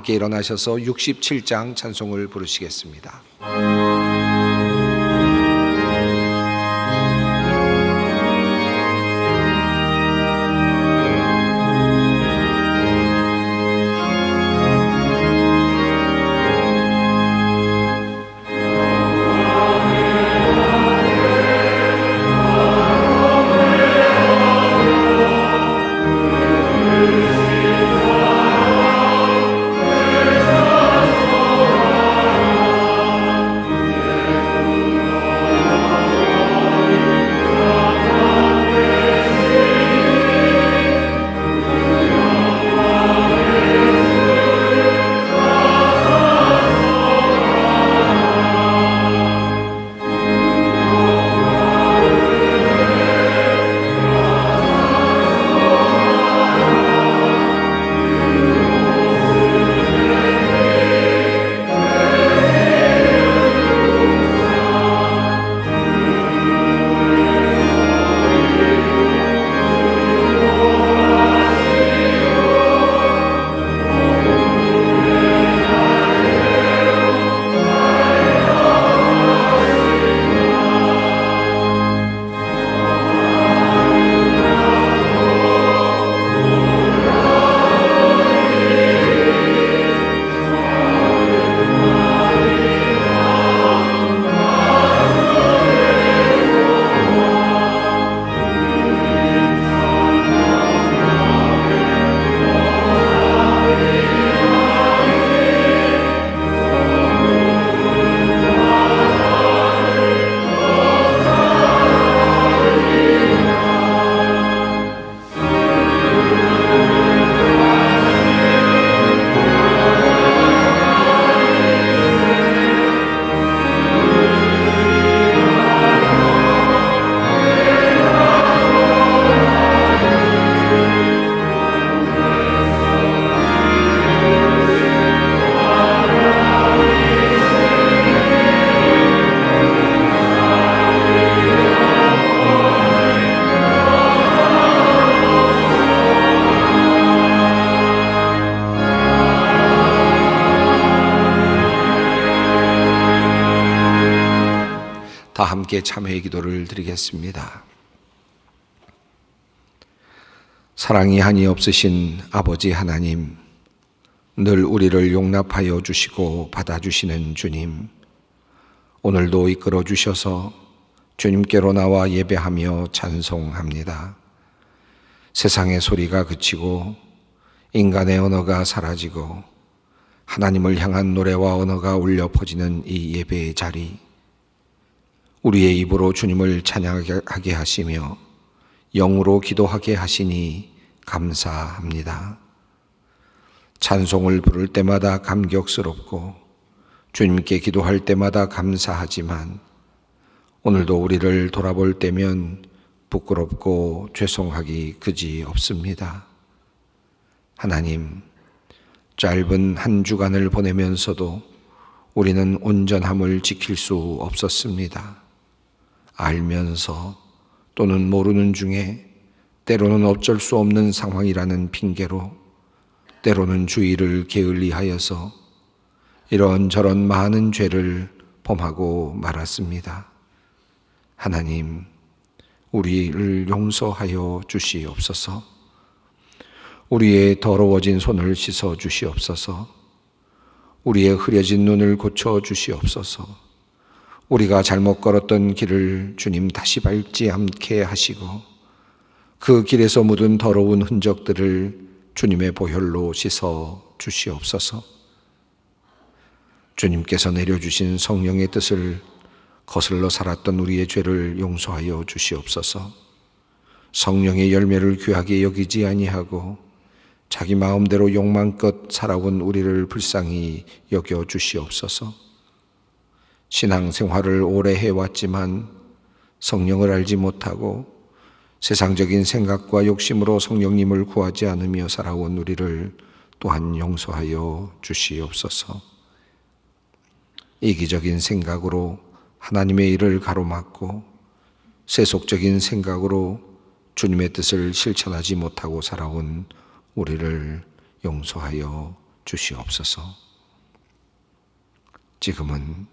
함께 일어나셔서 67장 찬송을 부르시겠습니다. 다 함께 참회의 기도를 드리겠습니다. 사랑이 한이 없으신 아버지 하나님, 늘 우리를 용납하여 주시고 받아주시는 주님, 오늘도 이끌어 주셔서 주님께로 나와 예배하며 찬송합니다. 세상의 소리가 그치고 인간의 언어가 사라지고 하나님을 향한 노래와 언어가 울려 퍼지는 이 예배의 자리, 우리의 입으로 주님을 찬양하게 하시며 영으로 기도하게 하시니 감사합니다. 찬송을 부를 때마다 감격스럽고 주님께 기도할 때마다 감사하지만 오늘도 우리를 돌아볼 때면 부끄럽고 죄송하기 그지 없습니다. 하나님, 짧은 한 주간을 보내면서도 우리는 온전함을 지킬 수 없었습니다. 알면서 또는 모르는 중에 때로는 어쩔 수 없는 상황이라는 핑계로 때로는 주의를 게을리하여서 이런저런 많은 죄를 범하고 말았습니다. 하나님, 우리를 용서하여 주시옵소서. 우리의 더러워진 손을 씻어 주시옵소서. 우리의 흐려진 눈을 고쳐 주시옵소서. 우리가 잘못 걸었던 길을 주님 다시 밟지 않게 하시고 그 길에서 묻은 더러운 흔적들을 주님의 보혈로 씻어 주시옵소서. 주님께서 내려주신 성령의 뜻을 거슬러 살았던 우리의 죄를 용서하여 주시옵소서. 성령의 열매를 귀하게 여기지 아니하고 자기 마음대로 욕망껏 살아온 우리를 불쌍히 여겨 주시옵소서. 신앙생활을 오래 해왔지만 성령을 알지 못하고 세상적인 생각과 욕심으로 성령님을 구하지 않으며 살아온 우리를 또한 용서하여 주시옵소서. 이기적인 생각으로 하나님의 일을 가로막고 세속적인 생각으로 주님의 뜻을 실천하지 못하고 살아온 우리를 용서하여 주시옵소서. 지금은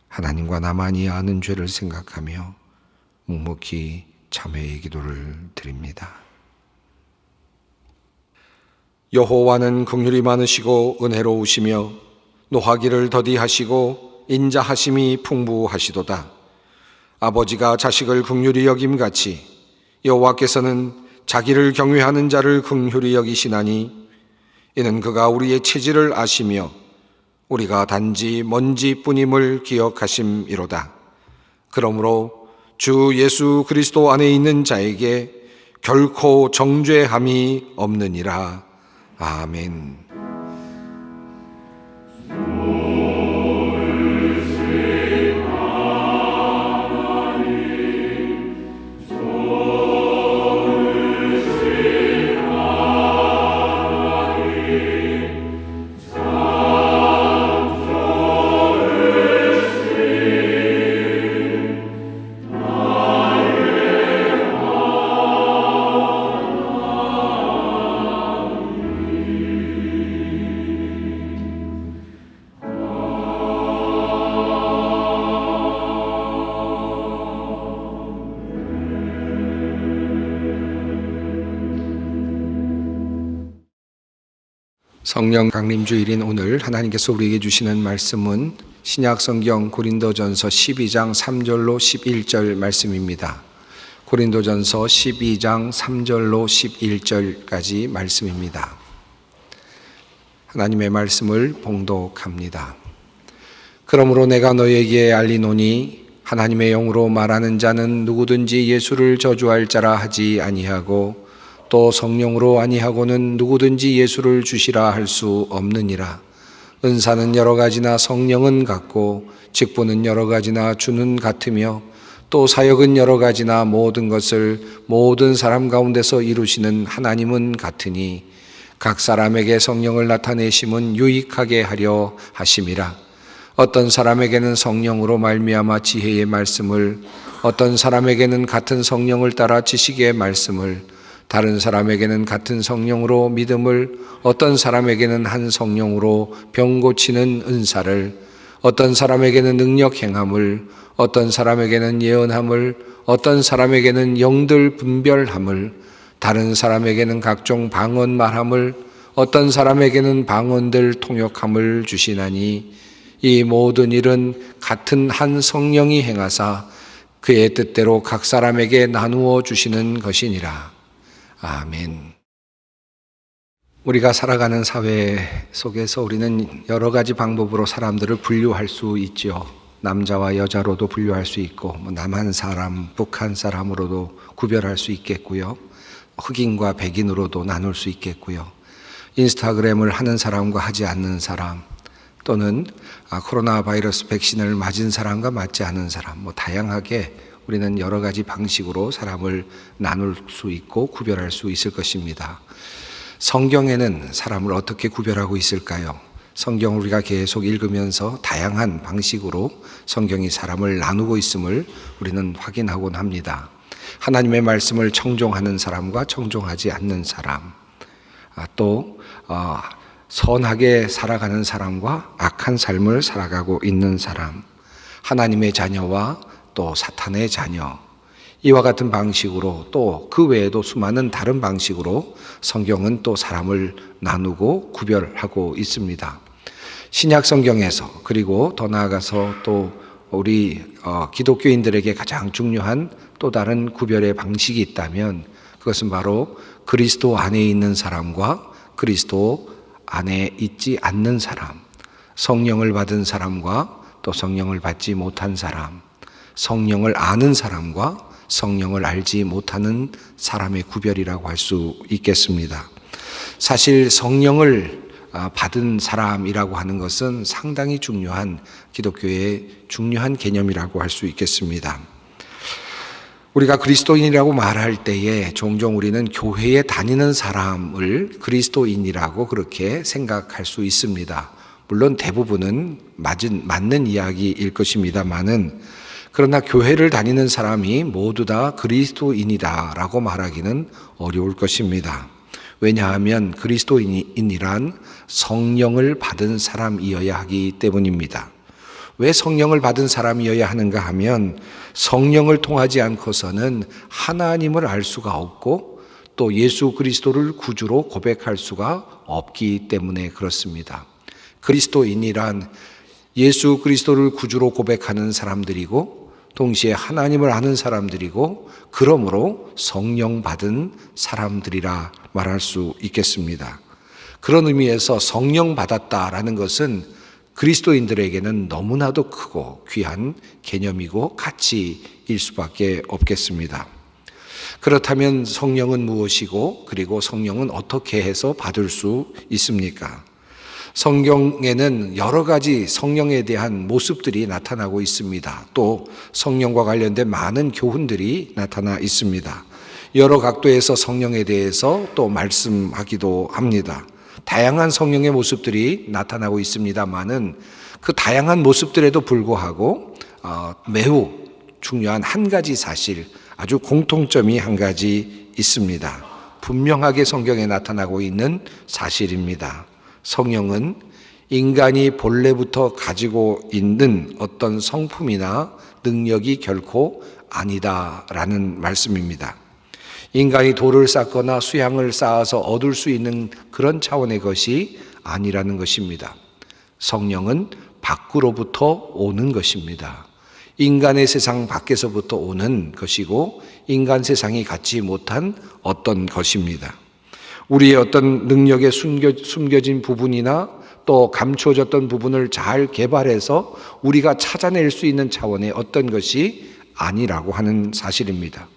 하나님과 나만이 아는 죄를 생각하며 묵묵히 참회의 기도를 드립니다. 여호와는 긍휼이 많으시고 은혜로우시며 노하기를 더디하시고 인자하심이 풍부하시도다. 아버지가 자식을 긍휼히 여김같이 여호와께서는 자기를 경외하는 자를 긍휼히 여기시나니 이는 그가 우리의 체질을 아시며 우리가 단지 먼지뿐임을 기억하심이로다. 그러므로 주 예수 그리스도 안에 있는 자에게 결코 정죄함이 없느니라. 아멘. 성령 강림주일인 오늘 하나님께서 우리에게 주시는 말씀은 신약성경 고린도전서 12장 3절로 11절 말씀입니다. 고린도전서 12장 3절로 11절까지 말씀입니다. 하나님의 말씀을 봉독합니다. 그러므로 내가 너에게 알리노니 하나님의 영으로 말하는 자는 누구든지 예수를 저주할 자라 하지 아니하고 또 성령으로 아니하고는 누구든지 예수를 주시라 할 수 없느니라. 은사는 여러 가지나 성령은 같고 직분은 여러 가지나 주는 같으며 또 사역은 여러 가지나 모든 것을 모든 사람 가운데서 이루시는 하나님은 같으니 각 사람에게 성령을 나타내심은 유익하게 하려 하심이라. 어떤 사람에게는 성령으로 말미암아 지혜의 말씀을, 어떤 사람에게는 같은 성령을 따라 지식의 말씀을, 다른 사람에게는 같은 성령으로 믿음을, 어떤 사람에게는 한 성령으로 병 고치는 은사를, 어떤 사람에게는 능력 행함을, 어떤 사람에게는 예언함을, 어떤 사람에게는 영들 분별함을, 다른 사람에게는 각종 방언 말함을, 어떤 사람에게는 방언들 통역함을 주시나니 이 모든 일은 같은 한 성령이 행하사 그의 뜻대로 각 사람에게 나누어 주시는 것이니라. 아멘. 우리가 살아가는 사회 속에서 우리는 여러 가지 방법으로 사람들을 분류할 수 있죠. 남자와 여자로도 분류할 수 있고, 남한 사람, 북한 사람으로도 구별할 수 있겠고요. 흑인과 백인으로도 나눌 수 있겠고요. 인스타그램을 하는 사람과 하지 않는 사람, 또는 코로나 바이러스 백신을 맞은 사람과 맞지 않은 사람, 다양하게 우리는 여러 가지 방식으로 사람을 나눌 수 있고 구별할 수 있을 것입니다. 성경에는 사람을 어떻게 구별하고 있을까요? 성경을 우리가 계속 읽으면서 다양한 방식으로 성경이 사람을 나누고 있음을 우리는 확인하곤 합니다. 하나님의 말씀을 청종하는 사람과 청종하지 않는 사람, 또 선하게 살아가는 사람과 악한 삶을 살아가고 있는 사람, 하나님의 자녀와 또 사탄의 자녀, 이와 같은 방식으로 또 그 외에도 수많은 다른 방식으로 성경은 또 사람을 나누고 구별하고 있습니다. 신약 성경에서, 그리고 더 나아가서 또 우리 기독교인들에게 가장 중요한 또 다른 구별의 방식이 있다면 그것은 바로 그리스도 안에 있는 사람과 그리스도 안에 있지 않는 사람, 성령을 받은 사람과 또 성령을 받지 못한 사람, 성령을 아는 사람과 성령을 알지 못하는 사람의 구별이라고 할 수 있겠습니다. 사실 성령을 받은 사람이라고 하는 것은 상당히 중요한 기독교의 중요한 개념이라고 할 수 있겠습니다. 우리가 그리스도인이라고 말할 때에 종종 우리는 교회에 다니는 사람을 그리스도인이라고 그렇게 생각할 수 있습니다. 물론 대부분은 맞는 이야기일 것입니다만은, 그러나 교회를 다니는 사람이 모두 다 그리스도인이다라고 말하기는 어려울 것입니다. 왜냐하면 그리스도인이란 성령을 받은 사람이어야 하기 때문입니다. 왜 성령을 받은 사람이어야 하는가 하면 성령을 통하지 않고서는 하나님을 알 수가 없고 또 예수 그리스도를 구주로 고백할 수가 없기 때문에 그렇습니다. 그리스도인이란 예수 그리스도를 구주로 고백하는 사람들이고 동시에 하나님을 아는 사람들이고 그러므로 성령 받은 사람들이라 말할 수 있겠습니다. 그런 의미에서 성령 받았다라는 것은 그리스도인들에게는 너무나도 크고 귀한 개념이고 가치일 수밖에 없겠습니다. 그렇다면 성령은 무엇이고 그리고 성령은 어떻게 해서 받을 수 있습니까? 성경에는 여러 가지 성령에 대한 모습들이 나타나고 있습니다. 또 성령과 관련된 많은 교훈들이 나타나 있습니다. 여러 각도에서 성령에 대해서 또 말씀하기도 합니다. 다양한 성령의 모습들이 나타나고 있습니다만은 그 다양한 모습들에도 불구하고 매우 중요한 한 가지 사실, 아주 공통점이 한 가지 있습니다. 분명하게 성경에 나타나고 있는 사실입니다. 성령은 인간이 본래부터 가지고 있는 어떤 성품이나 능력이 결코 아니다라는 말씀입니다. 인간이 돌을 쌓거나 수양을 쌓아서 얻을 수 있는 그런 차원의 것이 아니라는 것입니다. 성령은 밖으로부터 오는 것입니다. 인간의 세상 밖에서부터 오는 것이고 인간 세상이 갖지 못한 어떤 것입니다. 우리의 어떤 능력에 숨겨진 부분이나 또 감추어졌던 부분을 잘 개발해서 우리가 찾아낼 수 있는 차원의 어떤 것이 아니라고 하는 사실입니다.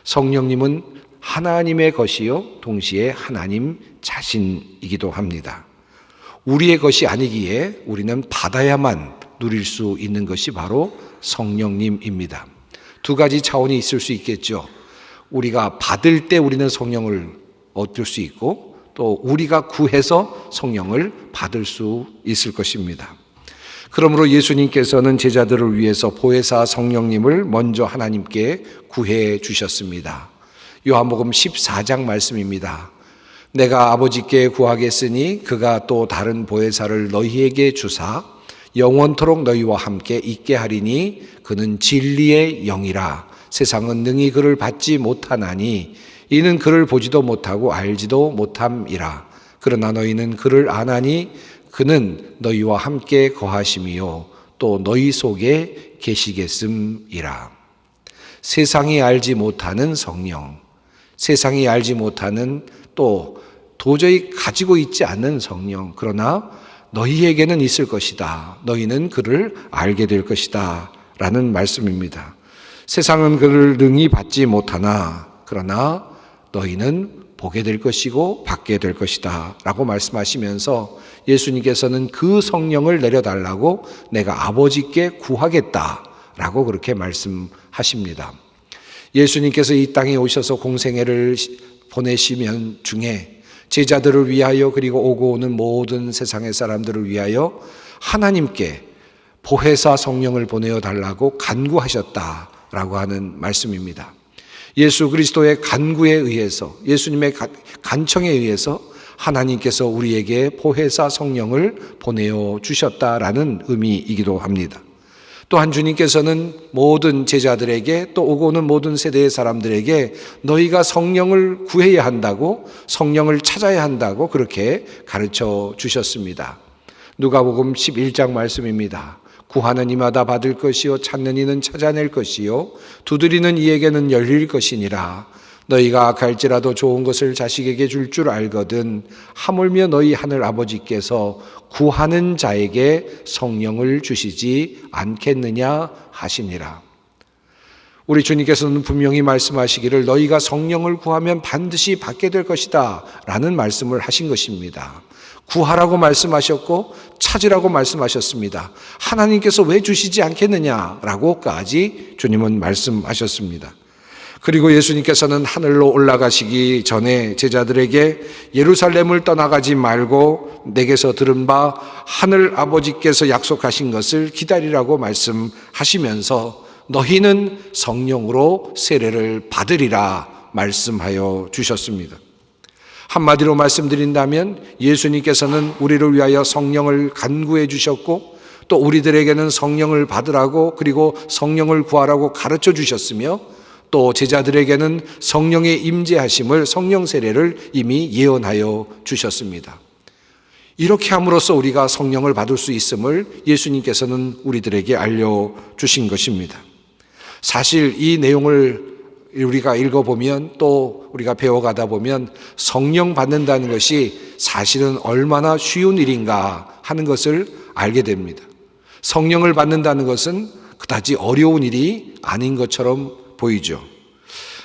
성령님은 하나님의 것이요 동시에 하나님 자신이기도 합니다. 우리의 것이 아니기에 우리는 받아야만 누릴 수 있는 것이 바로 성령님입니다. 두 가지 차원이 있을 수 있겠죠. 우리가 받을 때 우리는 성령을 얻을 수 있고 또 우리가 구해서 성령을 받을 수 있을 것입니다. 그러므로 예수님께서는 제자들을 위해서 보혜사 성령님을 먼저 하나님께 구해 주셨습니다. 요한복음 14장 말씀입니다. 내가 아버지께 구하겠으니 그가 또 다른 보혜사를 너희에게 주사 영원토록 너희와 함께 있게 하리니 그는 진리의 영이라. 세상은 능히 그를 받지 못하나니 이는 그를 보지도 못하고 알지도 못함이라. 그러나 너희는 그를 아나니 그는 너희와 함께 거하심이요 또 너희 속에 계시겠음이라. 세상이 알지 못하는 성령, 세상이 알지 못하는 또 도저히 가지고 있지 않는 성령, 그러나 너희에게는 있을 것이다. 너희는 그를 알게 될 것이다 라는 말씀입니다. 세상은 그를 능히 받지 못하나 그러나 너희는 보게 될 것이고 받게 될 것이다 라고 말씀하시면서 예수님께서는 그 성령을 내려달라고 내가 아버지께 구하겠다 라고 그렇게 말씀하십니다. 예수님께서 이 땅에 오셔서 공생애를 보내시면 중에 제자들을 위하여 그리고 오고 오는 모든 세상의 사람들을 위하여 하나님께 보혜사 성령을 보내어 달라고 간구하셨다라고 하는 말씀입니다. 예수 그리스도의 간구에 의해서 예수님의 간청에 의해서 하나님께서 우리에게 보혜사 성령을 보내어 주셨다라는 의미이기도 합니다. 또한 주님께서는 모든 제자들에게 또 오고 오는 모든 세대의 사람들에게 너희가 성령을 구해야 한다고 성령을 찾아야 한다고 그렇게 가르쳐 주셨습니다. 누가복음 11장 말씀입니다. 구하는 이마다 받을 것이요 찾는 이는 찾아낼 것이요 두드리는 이에게는 열릴 것이니라. 너희가 악할지라도 좋은 것을 자식에게 줄 줄 알거든 하물며 너희 하늘 아버지께서 구하는 자에게 성령을 주시지 않겠느냐 하시니라. 우리 주님께서는 분명히 말씀하시기를 너희가 성령을 구하면 반드시 받게 될 것이다 라는 말씀을 하신 것입니다. 구하라고 말씀하셨고 찾으라고 말씀하셨습니다. 하나님께서 왜 주시지 않겠느냐라고까지 주님은 말씀하셨습니다. 그리고 예수님께서는 하늘로 올라가시기 전에 제자들에게 예루살렘을 떠나가지 말고 내게서 들은 바 하늘 아버지께서 약속하신 것을 기다리라고 말씀하시면서 너희는 성령으로 세례를 받으리라 말씀하여 주셨습니다. 한마디로 말씀드린다면 예수님께서는 우리를 위하여 성령을 간구해 주셨고 또 우리들에게는 성령을 받으라고 그리고 성령을 구하라고 가르쳐 주셨으며 또 제자들에게는 성령의 임재하심을 성령 세례를 이미 예언하여 주셨습니다. 이렇게 함으로써 우리가 성령을 받을 수 있음을 예수님께서는 우리들에게 알려주신 것입니다. 사실 이 내용을 우리가 읽어보면 또 우리가 배워가다 보면 성령 받는다는 것이 사실은 얼마나 쉬운 일인가 하는 것을 알게 됩니다. 성령을 받는다는 것은 그다지 어려운 일이 아닌 것처럼 보이죠.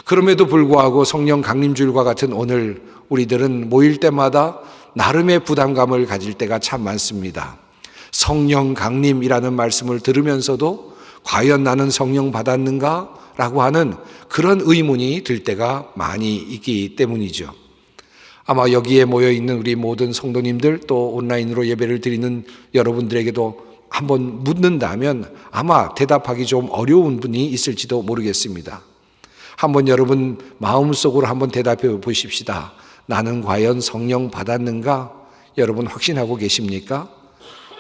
그럼에도 불구하고 성령 강림주일과 같은 오늘 우리들은 모일 때마다 나름의 부담감을 가질 때가 참 많습니다. 성령 강림이라는 말씀을 들으면서도 과연 나는 성령 받았는가? 라고 하는 그런 의문이 들 때가 많이 있기 때문이죠. 아마 여기에 모여 있는 우리 모든 성도님들 또 온라인으로 예배를 드리는 여러분들에게도 한번 묻는다면 아마 대답하기 좀 어려운 분이 있을지도 모르겠습니다. 한번 여러분 마음속으로 한번 대답해 보십시다. 나는 과연 성령 받았는가? 여러분 확신하고 계십니까?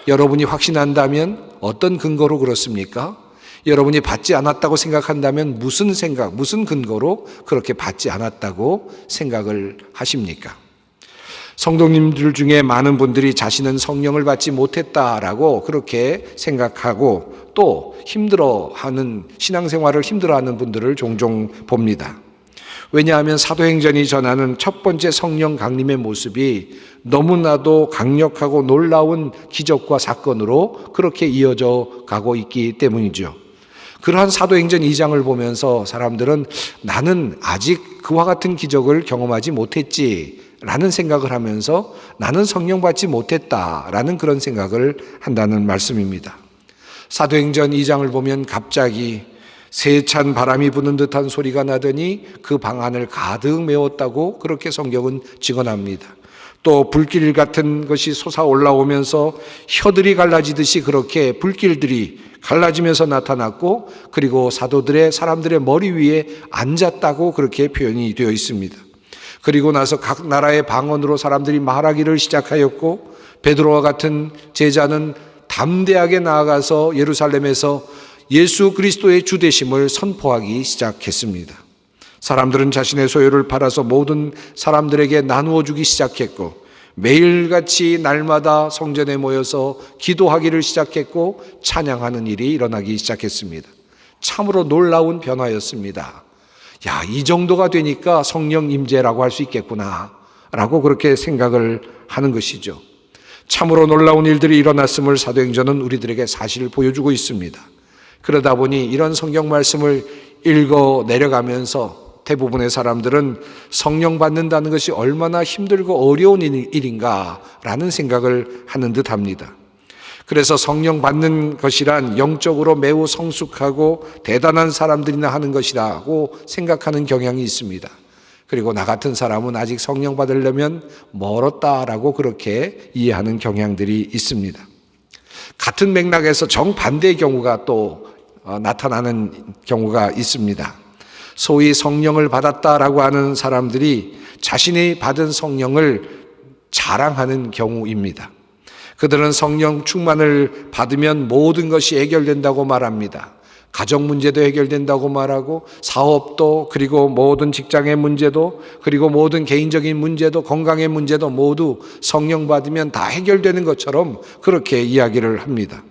여러분이 확신한다면 어떤 근거로 그렇습니까? 여러분이 받지 않았다고 생각한다면 무슨 근거로 그렇게 받지 않았다고 생각을 하십니까? 성도님들 중에 많은 분들이 자신은 성령을 받지 못했다라고 그렇게 생각하고 또 힘들어하는 신앙생활을 힘들어하는 분들을 종종 봅니다. 왜냐하면 사도행전이 전하는 첫 번째 성령 강림의 모습이 너무나도 강력하고 놀라운 기적과 사건으로 그렇게 이어져 가고 있기 때문이죠. 그러한 사도행전 2장을 보면서 사람들은 나는 아직 그와 같은 기적을 경험하지 못했지라는 생각을 하면서 나는 성령 받지 못했다라는 그런 생각을 한다는 말씀입니다. 사도행전 2장을 보면 갑자기 세찬 바람이 부는 듯한 소리가 나더니 그 방 안을 가득 메웠다고 그렇게 성경은 증언합니다. 또 불길 같은 것이 솟아 올라오면서 혀들이 갈라지듯이 그렇게 불길들이 갈라지면서 나타났고 그리고 사람들의 머리 위에 앉았다고 그렇게 표현이 되어 있습니다. 그리고 나서 각 나라의 방언으로 사람들이 말하기를 시작하였고 베드로와 같은 제자는 담대하게 나아가서 예루살렘에서 예수 그리스도의 주되심을 선포하기 시작했습니다. 사람들은 자신의 소유를 팔아서 모든 사람들에게 나누어 주기 시작했고 매일같이 날마다 성전에 모여서 기도하기를 시작했고 찬양하는 일이 일어나기 시작했습니다. 참으로 놀라운 변화였습니다. 야, 이 정도가 되니까 성령 임재라고 할 수 있겠구나 라고 그렇게 생각을 하는 것이죠. 참으로 놀라운 일들이 일어났음을 사도행전은 우리들에게 사실을 보여주고 있습니다. 그러다 보니 이런 성경 말씀을 읽어 내려가면서 대부분의 사람들은 성령 받는다는 것이 얼마나 힘들고 어려운 일인가라는 생각을 하는 듯 합니다. 그래서 성령 받는 것이란 영적으로 매우 성숙하고 대단한 사람들이나 하는 것이라고 생각하는 경향이 있습니다. 그리고 나 같은 사람은 아직 성령 받으려면 멀었다라고 그렇게 이해하는 경향들이 있습니다. 같은 맥락에서 정반대의 경우가 또 나타나는 경우가 있습니다. 소위 성령을 받았다라고 하는 사람들이 자신이 받은 성령을 자랑하는 경우입니다. 그들은 성령 충만을 받으면 모든 것이 해결된다고 말합니다. 가정 문제도 해결된다고 말하고 사업도 그리고 모든 직장의 문제도 그리고 모든 개인적인 문제도 건강의 문제도 모두 성령 받으면 다 해결되는 것처럼 그렇게 이야기를 합니다.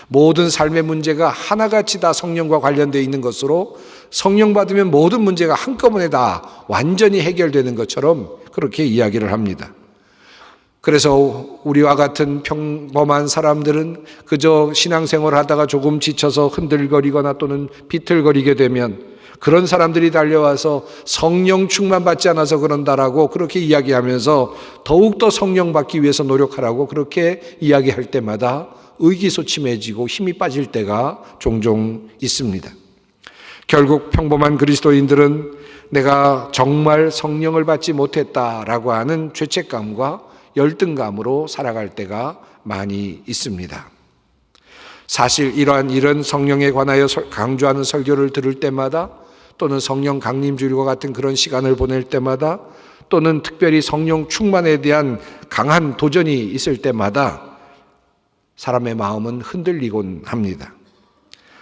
모든 삶의 문제가 하나같이 다 성령과 관련되어 있는 것으로 성령 받으면 모든 문제가 한꺼번에 다 완전히 해결되는 것처럼 그렇게 이야기를 합니다. 그래서 우리와 같은 평범한 사람들은 그저 신앙생활을 하다가 조금 지쳐서 흔들거리거나 또는 비틀거리게 되면 그런 사람들이 달려와서 성령 충만 받지 않아서 그런다라고 그렇게 이야기하면서 더욱더 성령 받기 위해서 노력하라고 그렇게 이야기할 때마다 의기소침해지고 힘이 빠질 때가 종종 있습니다. 결국 평범한 그리스도인들은 내가 정말 성령을 받지 못했다라고 하는 죄책감과 열등감으로 살아갈 때가 많이 있습니다. 사실 이런 성령에 관하여 강조하는 설교를 들을 때마다 또는 성령 강림주일과 같은 그런 시간을 보낼 때마다 또는 특별히 성령 충만에 대한 강한 도전이 있을 때마다 사람의 마음은 흔들리곤 합니다.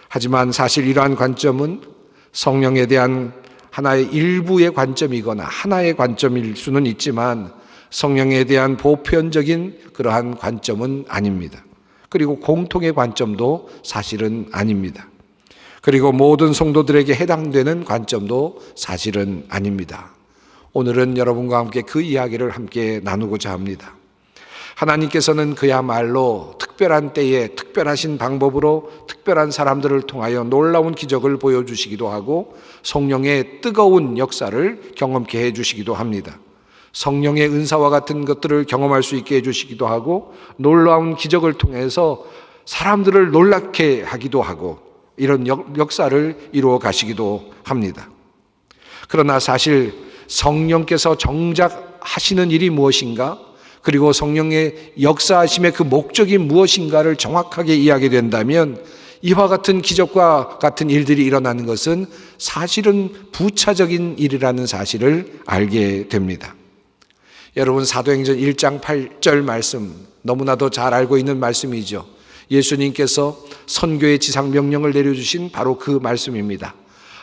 하지만 사실 이러한 관점은 성령에 대한 하나의 일부의 관점이거나 하나의 관점일 수는 있지만 성령에 대한 보편적인 그러한 관점은 아닙니다. 그리고 공통의 관점도 사실은 아닙니다. 그리고 모든 성도들에게 해당되는 관점도 사실은 아닙니다. 오늘은 여러분과 함께 그 이야기를 함께 나누고자 합니다. 하나님께서는 그야말로 특별한 때에 특별하신 방법으로 특별한 사람들을 통하여 놀라운 기적을 보여주시기도 하고 성령의 뜨거운 역사를 경험케 해주시기도 합니다. 성령의 은사와 같은 것들을 경험할 수 있게 해주시기도 하고 놀라운 기적을 통해서 사람들을 놀랍게 하기도 하고 이런 역사를 이루어 가시기도 합니다. 그러나 사실 성령께서 정작 하시는 일이 무엇인가? 그리고 성령의 역사하심의 그 목적이 무엇인가를 정확하게 이해하게 된다면 이와 같은 기적과 같은 일들이 일어나는 것은 사실은 부차적인 일이라는 사실을 알게 됩니다. 여러분, 사도행전 1장 8절 말씀 너무나도 잘 알고 있는 말씀이죠. 예수님께서 선교의 지상 명령을 내려주신 바로 그 말씀입니다.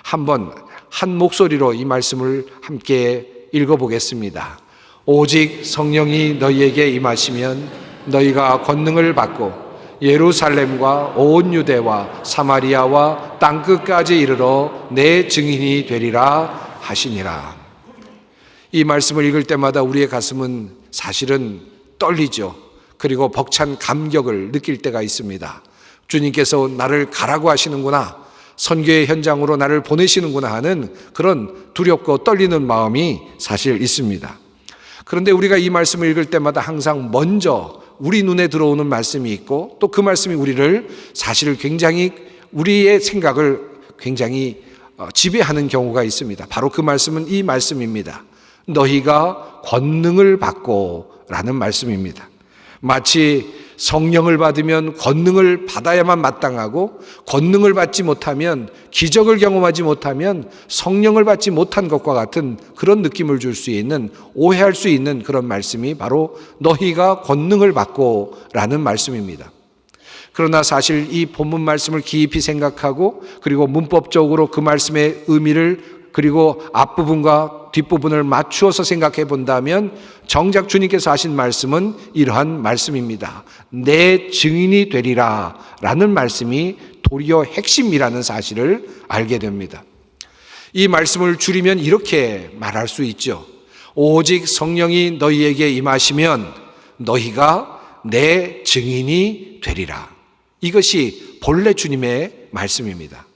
한번 한 목소리로 이 말씀을 함께 읽어보겠습니다. 오직 성령이 너희에게 임하시면 너희가 권능을 받고 예루살렘과 온 유대와 사마리아와 땅끝까지 이르러 내 증인이 되리라 하시니라. 이 말씀을 읽을 때마다 우리의 가슴은 사실은 떨리죠. 그리고 벅찬 감격을 느낄 때가 있습니다. 주님께서 나를 가라고 하시는구나, 선교의 현장으로 나를 보내시는구나 하는 그런 두렵고 떨리는 마음이 사실 있습니다. 그런데 우리가 이 말씀을 읽을 때마다 항상 먼저 우리 눈에 들어오는 말씀이 있고 또 그 말씀이 우리를 사실 굉장히 우리의 생각을 굉장히 지배하는 경우가 있습니다. 바로 그 말씀은 이 말씀입니다. 너희가 권능을 받고 라는 말씀입니다. 마치 성령을 받으면 권능을 받아야만 마땅하고 권능을 받지 못하면 기적을 경험하지 못하면 성령을 받지 못한 것과 같은 그런 느낌을 줄 수 있는 오해할 수 있는 그런 말씀이 바로 너희가 권능을 받고 라는 말씀입니다. 그러나 사실 이 본문 말씀을 깊이 생각하고 그리고 문법적으로 그 말씀의 의미를 그리고 앞부분과 뒷부분을 맞추어서 생각해 본다면 정작 주님께서 하신 말씀은 이러한 말씀입니다. 내 증인이 되리라 라는 말씀이 도리어 핵심이라는 사실을 알게 됩니다. 이 말씀을 줄이면 이렇게 말할 수 있죠. 오직 성령이 너희에게 임하시면 너희가 내 증인이 되리라. 이것이 본래 주님의 말씀입니다.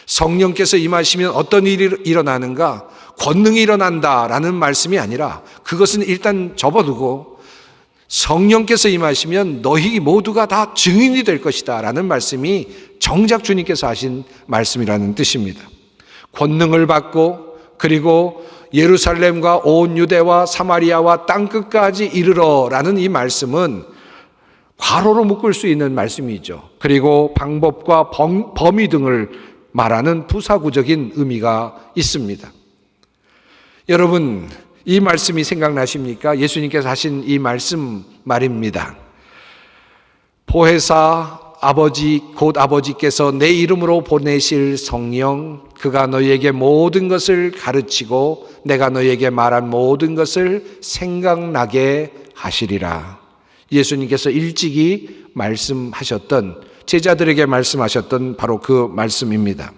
성령께서 임하시면 어떤 일이 일어나는가? 권능이 일어난다라는 말씀이 아니라 그것은 일단 접어두고 성령께서 임하시면 너희 모두가 다 증인이 될 것이다 라는 말씀이 정작 주님께서 하신 말씀이라는 뜻입니다. 권능을 받고 그리고 예루살렘과 온 유대와 사마리아와 땅끝까지 이르러 라는 이 말씀은 괄호로 묶을 수 있는 말씀이죠. 그리고 방법과 범위 등을 말하는 부사구적인 의미가 있습니다. 여러분, 이 말씀이 생각나십니까? 예수님께서 하신 이 말씀 말입니다. 보혜사 아버지 곧 아버지께서 내 이름으로 보내실 성령, 그가 너희에게 모든 것을 가르치고 내가 너희에게 말한 모든 것을 생각나게 하시리라. 예수님께서 일찍이 말씀하셨던, 제자들에게 말씀하셨던 바로 그 말씀입니다.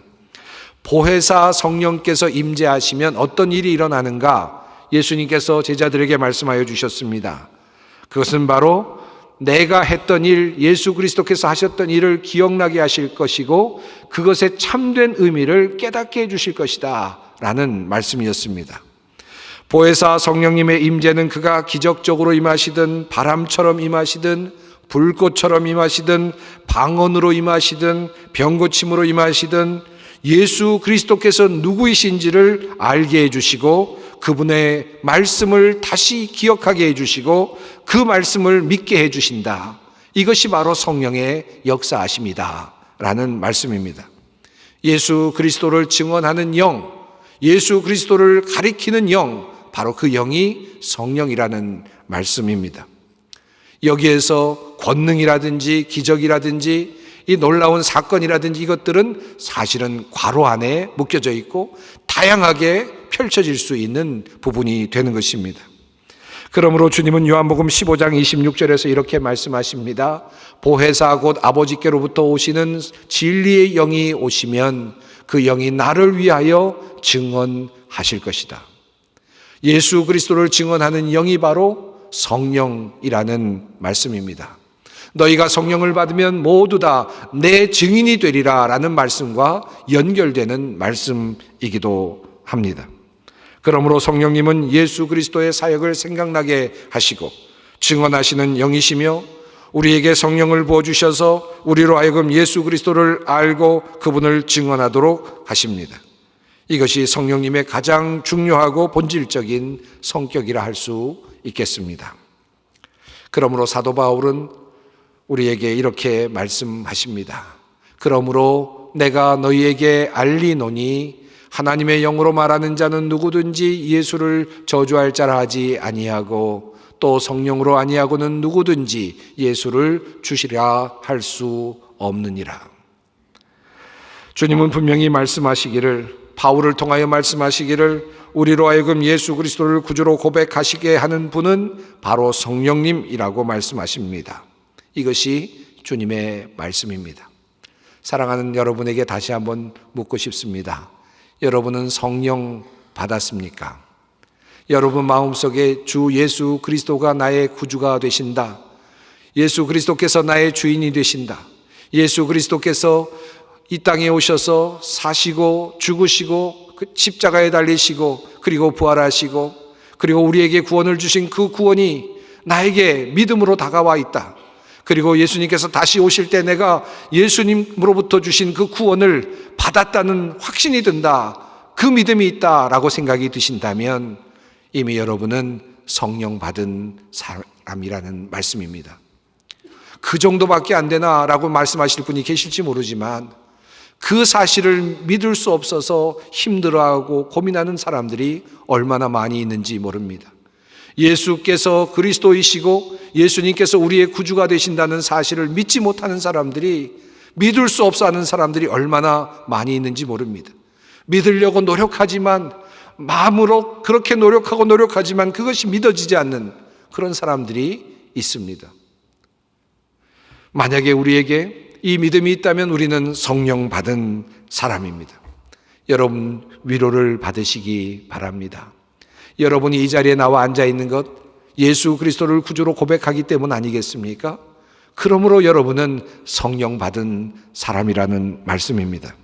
보혜사 성령께서 임재하시면 어떤 일이 일어나는가? 예수님께서 제자들에게 말씀하여 주셨습니다. 그것은 바로 내가 했던 일, 예수 그리스도께서 하셨던 일을 기억나게 하실 것이고 그것의 참된 의미를 깨닫게 해주실 것이다 라는 말씀이었습니다. 보혜사 성령님의 임재는 그가 기적적으로 임하시든 바람처럼 임하시든 불꽃처럼 임하시든 방언으로 임하시든 병고침으로 임하시든 예수 그리스도께서 누구이신지를 알게 해주시고 그분의 말씀을 다시 기억하게 해주시고 그 말씀을 믿게 해주신다. 이것이 바로 성령의 역사하심이다 라는 말씀입니다. 예수 그리스도를 증언하는 영, 예수 그리스도를 가리키는 영, 바로 그 영이 성령이라는 말씀입니다. 여기에서 권능이라든지 기적이라든지 이 놀라운 사건이라든지 이것들은 사실은 괄호 안에 묶여져 있고 다양하게 펼쳐질 수 있는 부분이 되는 것입니다. 그러므로 주님은 요한복음 15장 26절에서 이렇게 말씀하십니다. 보혜사 곧 아버지께로부터 오시는 진리의 영이 오시면 그 영이 나를 위하여 증언하실 것이다. 예수 그리스도를 증언하는 영이 바로 성령이라는 말씀입니다. 너희가 성령을 받으면 모두 다 내 증인이 되리라 라는 말씀과 연결되는 말씀이기도 합니다. 그러므로 성령님은 예수 그리스도의 사역을 생각나게 하시고 증언하시는 영이시며 우리에게 성령을 부어주셔서 우리로 하여금 예수 그리스도를 알고 그분을 증언하도록 하십니다. 이것이 성령님의 가장 중요하고 본질적인 성격이라 할 수 있겠습니다. 그러므로 사도 바울은 우리에게 이렇게 말씀하십니다. 그러므로 내가 너희에게 알리노니 하나님의 영으로 말하는 자는 누구든지 예수를 저주할 자라 하지 아니하고 또 성령으로 아니하고는 누구든지 예수를 주시라 할 수 없느니라. 주님은 분명히 말씀하시기를, 바울을 통하여 말씀하시기를 우리로 하여금 예수 그리스도를 구주로 고백하시게 하는 분은 바로 성령님이라고 말씀하십니다. 이것이 주님의 말씀입니다. 사랑하는 여러분에게 다시 한번 묻고 싶습니다. 여러분은 성령 받았습니까? 여러분 마음속에 주 예수 그리스도가 나의 구주가 되신다. 예수 그리스도께서 나의 주인이 되신다. 예수 그리스도께서 이 땅에 오셔서 사시고 죽으시고 그 십자가에 달리시고 그리고 부활하시고 그리고 우리에게 구원을 주신 그 구원이 나에게 믿음으로 다가와 있다. 그리고 예수님께서 다시 오실 때 내가 예수님으로부터 주신 그 구원을 받았다는 확신이 든다. 그 믿음이 있다라고 생각이 드신다면 이미 여러분은 성령 받은 사람이라는 말씀입니다. 그 정도밖에 안 되나라고 말씀하실 분이 계실지 모르지만 그 사실을 믿을 수 없어서 힘들어하고 고민하는 사람들이 얼마나 많이 있는지 모릅니다. 예수께서 그리스도이시고 예수님께서 우리의 구주가 되신다는 사실을 믿지 못하는 사람들이, 믿을 수 없어 하는 사람들이 얼마나 많이 있는지 모릅니다. 믿으려고 노력하지만, 마음으로 그렇게 노력하지만 그것이 믿어지지 않는 그런 사람들이 있습니다. 만약에 우리에게 이 믿음이 있다면 우리는 성령 받은 사람입니다. 여러분 위로를 받으시기 바랍니다. 여러분이 이 자리에 나와 앉아 있는 것 예수 그리스도를 구주로 고백하기 때문 아니겠습니까? 그러므로 여러분은 성령 받은 사람이라는 말씀입니다.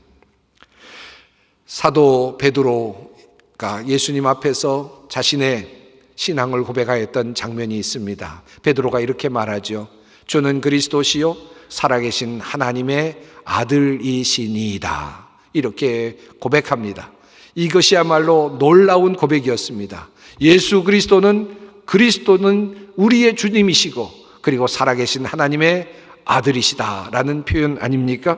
사도 베드로가 예수님 앞에서 자신의 신앙을 고백하였던 장면이 있습니다. 베드로가 이렇게 말하죠. 주는 그리스도시요 살아계신 하나님의 아들이시니이다. 이렇게 고백합니다. 이것이야말로 놀라운 고백이었습니다. 예수 그리스도는 우리의 주님이시고 그리고 살아계신 하나님의 아들이시다라는 표현 아닙니까?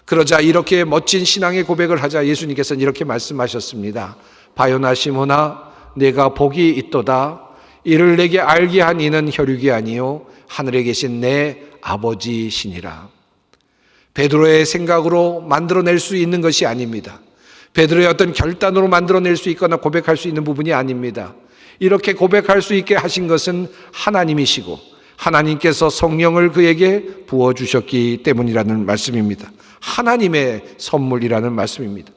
그러자 이렇게 멋진 신앙의 고백을 하자 예수님께서는 이렇게 말씀하셨습니다. 바요나 시몬아 내가 복이 있도다. 이를 내게 알게 한 이는 혈육이 아니요 하늘에 계신 내 아버지시니라. 베드로의 생각으로 만들어낼 수 있는 것이 아닙니다. 베드로의 어떤 결단으로 만들어낼 수 있거나 고백할 수 있는 부분이 아닙니다. 이렇게 고백할 수 있게 하신 것은 하나님이시고 하나님께서 성령을 그에게 부어주셨기 때문이라는 말씀입니다. 하나님의 선물이라는 말씀입니다.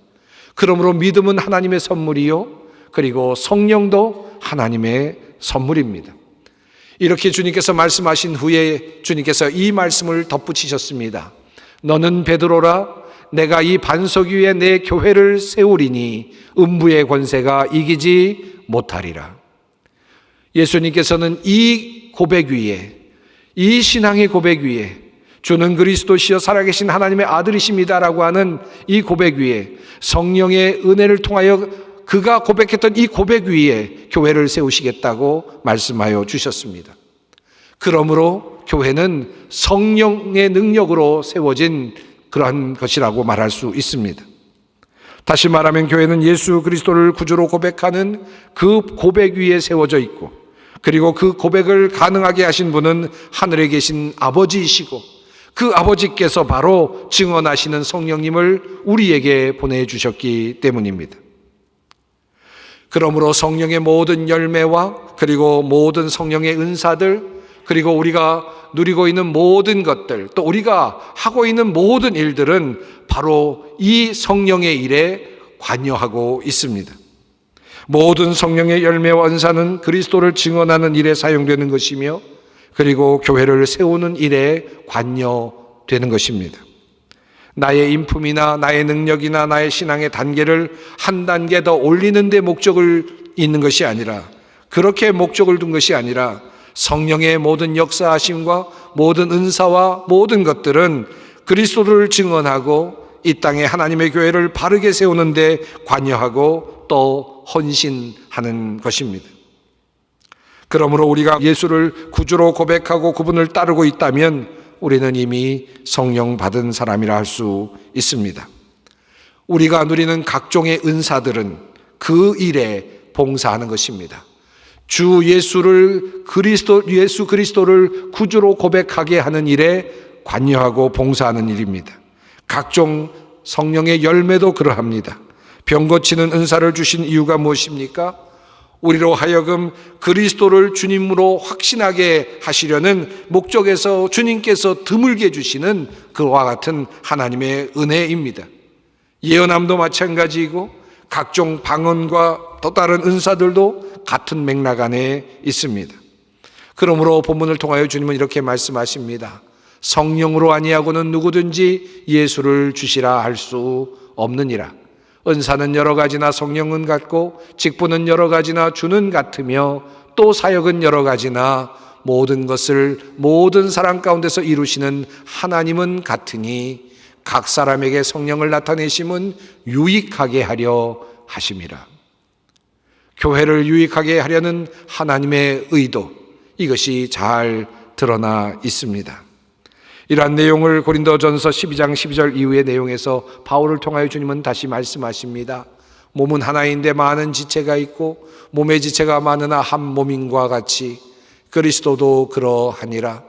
그러므로 믿음은 하나님의 선물이요 그리고 성령도 하나님의 선물입니다. 이렇게 주님께서 말씀하신 후에 주님께서 이 말씀을 덧붙이셨습니다. 너는 베드로라 내가 이 반석 위에 내 교회를 세우리니 음부의 권세가 이기지 못하리라. 예수님께서는 이 고백 위에, 이 신앙의 고백 위에 주는 그리스도시여 살아계신 하나님의 아들이십니다라고 하는 이 고백 위에 성령의 은혜를 통하여 그가 고백했던 이 고백 위에 교회를 세우시겠다고 말씀하여 주셨습니다. 그러므로 교회는 성령의 능력으로 세워진 그러한 것이라고 말할 수 있습니다. 다시 말하면 교회는 예수 그리스도를 구주로 고백하는 그 고백 위에 세워져 있고, 그리고 그 고백을 가능하게 하신 분은 하늘에 계신 아버지이시고, 그 아버지께서 바로 증언하시는 성령님을 우리에게 보내주셨기 때문입니다. 그러므로 성령의 모든 열매와 그리고 모든 성령의 은사들, 그리고 우리가 누리고 있는 모든 것들, 또 우리가 하고 있는 모든 일들은 바로 이 성령의 일에 관여하고 있습니다. 모든 성령의 열매와 은사는 그리스도를 증언하는 일에 사용되는 것이며, 그리고 교회를 세우는 일에 관여되는 것입니다. 나의 인품이나 나의 능력이나 나의 신앙의 단계를 한 단계 더 올리는 데 목적을 있는 것이 아니라, 그렇게 목적을 둔 것이 아니라 성령의 모든 역사하심과 모든 은사와 모든 것들은 그리스도를 증언하고 이 땅에 하나님의 교회를 바르게 세우는 데 관여하고 또 헌신하는 것입니다. 그러므로 우리가 예수를 구주로 고백하고 그분을 따르고 있다면 우리는 이미 성령 받은 사람이라 할 수 있습니다. 우리가 누리는 각종의 은사들은 그 일에 봉사하는 것입니다. 예수 그리스도를 구주로 고백하게 하는 일에 관여하고 봉사하는 일입니다. 각종 성령의 열매도 그러합니다. 병 고치는 은사를 주신 이유가 무엇입니까? 우리로 하여금 그리스도를 주님으로 확신하게 하시려는 목적에서 주님께서 드물게 주시는 그와 같은 하나님의 은혜입니다. 예언함도 마찬가지이고 각종 방언과 또 다른 은사들도 같은 맥락 안에 있습니다. 그러므로 본문을 통하여 주님은 이렇게 말씀하십니다. 성령으로 아니하고는 누구든지 예수를 주시라 할 수 없느니라. 은사는 여러 가지나 성령은 같고, 직분은 여러 가지나 주는 같으며, 또 사역은 여러 가지나 모든 것을 모든 사람 가운데서 이루시는 하나님은 같으니 각 사람에게 성령을 나타내심은 유익하게 하려 하심이라. 교회를 유익하게 하려는 하나님의 의도, 이것이 잘 드러나 있습니다. 이러한 내용을 고린도전서 12장 12절 이후의 내용에서 바울을 통하여 주님은 다시 말씀하십니다. 몸은 하나인데 많은 지체가 있고 몸의 지체가 많으나 한 몸인과 같이 그리스도도 그러하니라.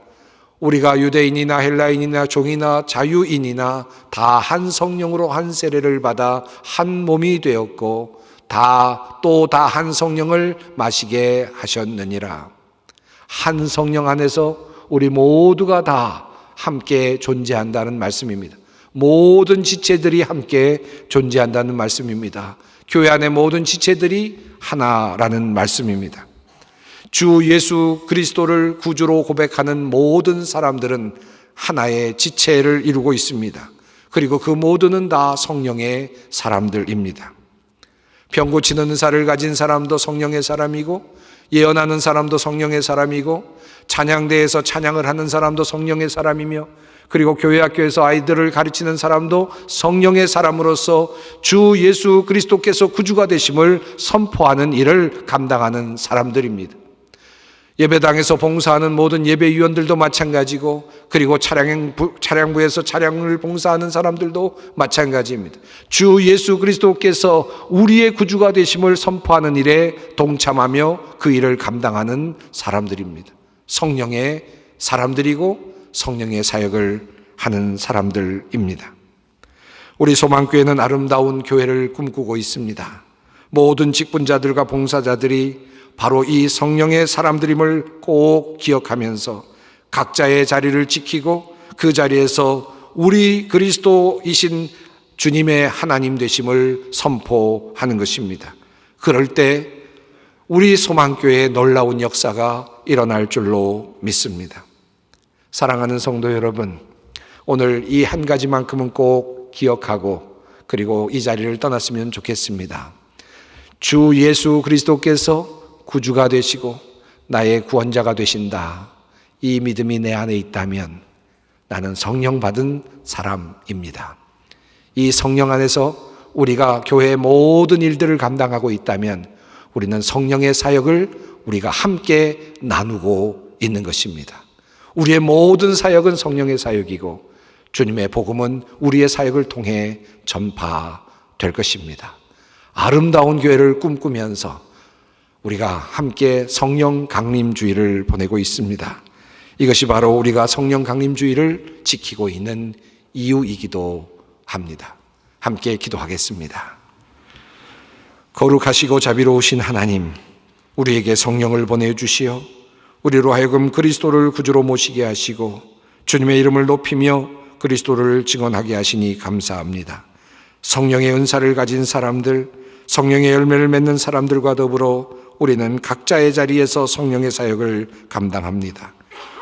우리가 유대인이나 헬라인이나 종이나 자유인이나 다 한 성령으로 한 세례를 받아 한 몸이 되었고 다 한 성령을 마시게 하셨느니라. 한 성령 안에서 우리 모두가 다 함께 존재한다는 말씀입니다. 모든 지체들이 함께 존재한다는 말씀입니다. 교회 안의 모든 지체들이 하나라는 말씀입니다. 주 예수 그리스도를 구주로 고백하는 모든 사람들은 하나의 지체를 이루고 있습니다. 그리고 그 모두는 다 성령의 사람들입니다. 병 고치는 은사를 가진 사람도 성령의 사람이고, 예언하는 사람도 성령의 사람이고, 찬양대에서 찬양을 하는 사람도 성령의 사람이며, 그리고 교회 학교에서 아이들을 가르치는 사람도 성령의 사람으로서 주 예수 그리스도께서 구주가 되심을 선포하는 일을 감당하는 사람들입니다. 예배당에서 봉사하는 모든 예배위원들도 마찬가지고, 그리고 차량부에서 차량을 봉사하는 사람들도 마찬가지입니다. 주 예수 그리스도께서 우리의 구주가 되심을 선포하는 일에 동참하며 그 일을 감당하는 사람들입니다. 성령의 사람들이고 성령의 사역을 하는 사람들입니다. 우리 소망교회는 아름다운 교회를 꿈꾸고 있습니다. 모든 직분자들과 봉사자들이 바로 이 성령의 사람들임을 꼭 기억하면서 각자의 자리를 지키고 그 자리에서 우리 그리스도이신 주님의 하나님 되심을 선포하는 것입니다. 그럴 때 우리 소망교회의 놀라운 역사가 일어날 줄로 믿습니다. 사랑하는 성도 여러분, 오늘 이 한 가지만큼은 꼭 기억하고 그리고 이 자리를 떠났으면 좋겠습니다. 주 예수 그리스도께서 구주가 되시고 나의 구원자가 되신다. 이 믿음이 내 안에 있다면 나는 성령 받은 사람입니다. 이 성령 안에서 우리가 교회의 모든 일들을 감당하고 있다면 우리는 성령의 사역을 우리가 함께 나누고 있는 것입니다. 우리의 모든 사역은 성령의 사역이고 주님의 복음은 우리의 사역을 통해 전파되는 될 것입니다. 아름다운 교회를 꿈꾸면서 우리가 함께 성령 강림주의를 보내고 있습니다. 이것이 바로 우리가 성령 강림주의를 지키고 있는 이유이기도 합니다. 함께 기도하겠습니다. 거룩하시고 자비로우신 하나님, 우리에게 성령을 보내주시어 우리로 하여금 그리스도를 구주로 모시게 하시고 주님의 이름을 높이며 그리스도를 증언하게 하시니 감사합니다. 성령의 은사를 가진 사람들, 성령의 열매를 맺는 사람들과 더불어 우리는 각자의 자리에서 성령의 사역을 감당합니다.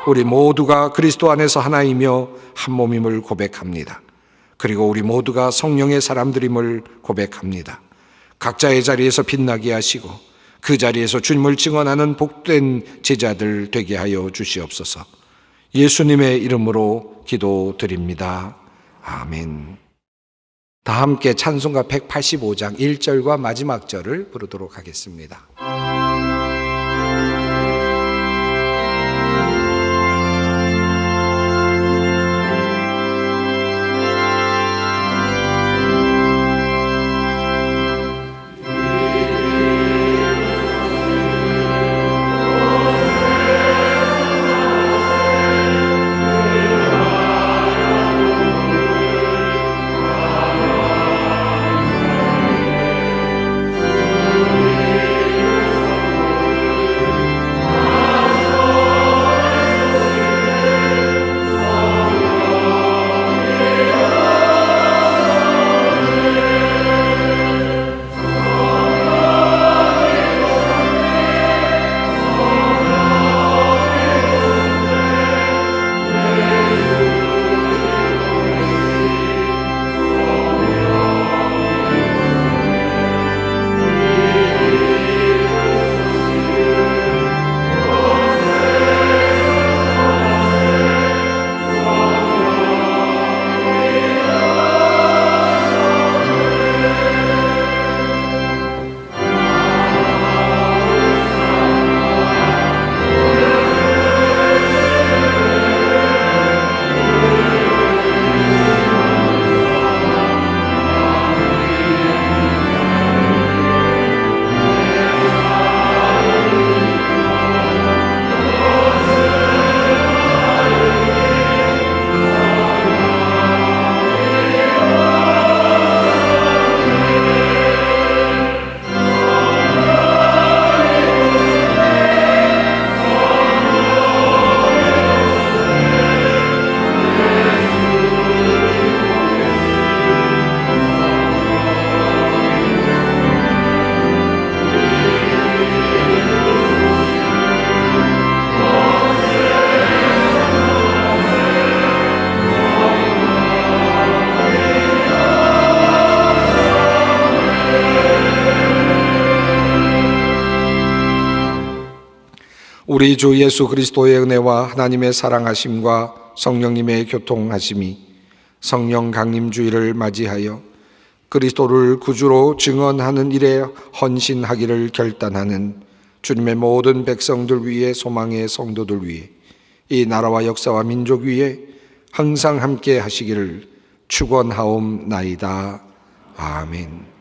우리 모두가 그리스도 안에서 하나이며 한 몸임을 고백합니다. 그리고 우리 모두가 성령의 사람들임을 고백합니다. 각자의 자리에서 빛나게 하시고 그 자리에서 주님을 증언하는 복된 제자들 되게 하여 주시옵소서. 예수님의 이름으로 기도드립니다. 아멘. 다 함께 찬송가 185장 1절과 마지막 절을 부르도록 하겠습니다. 우리 주 예수 그리스도의 은혜와 하나님의 사랑하심과 성령님의 교통하심이 성령 강림주의를 맞이하여 그리스도를 구주로 증언하는 일에 헌신하기를 결단하는 주님의 모든 백성들 위해, 소망의 성도들 위해, 이 나라와 역사와 민족 위에 항상 함께 하시기를 축원하옵나이다. 아멘.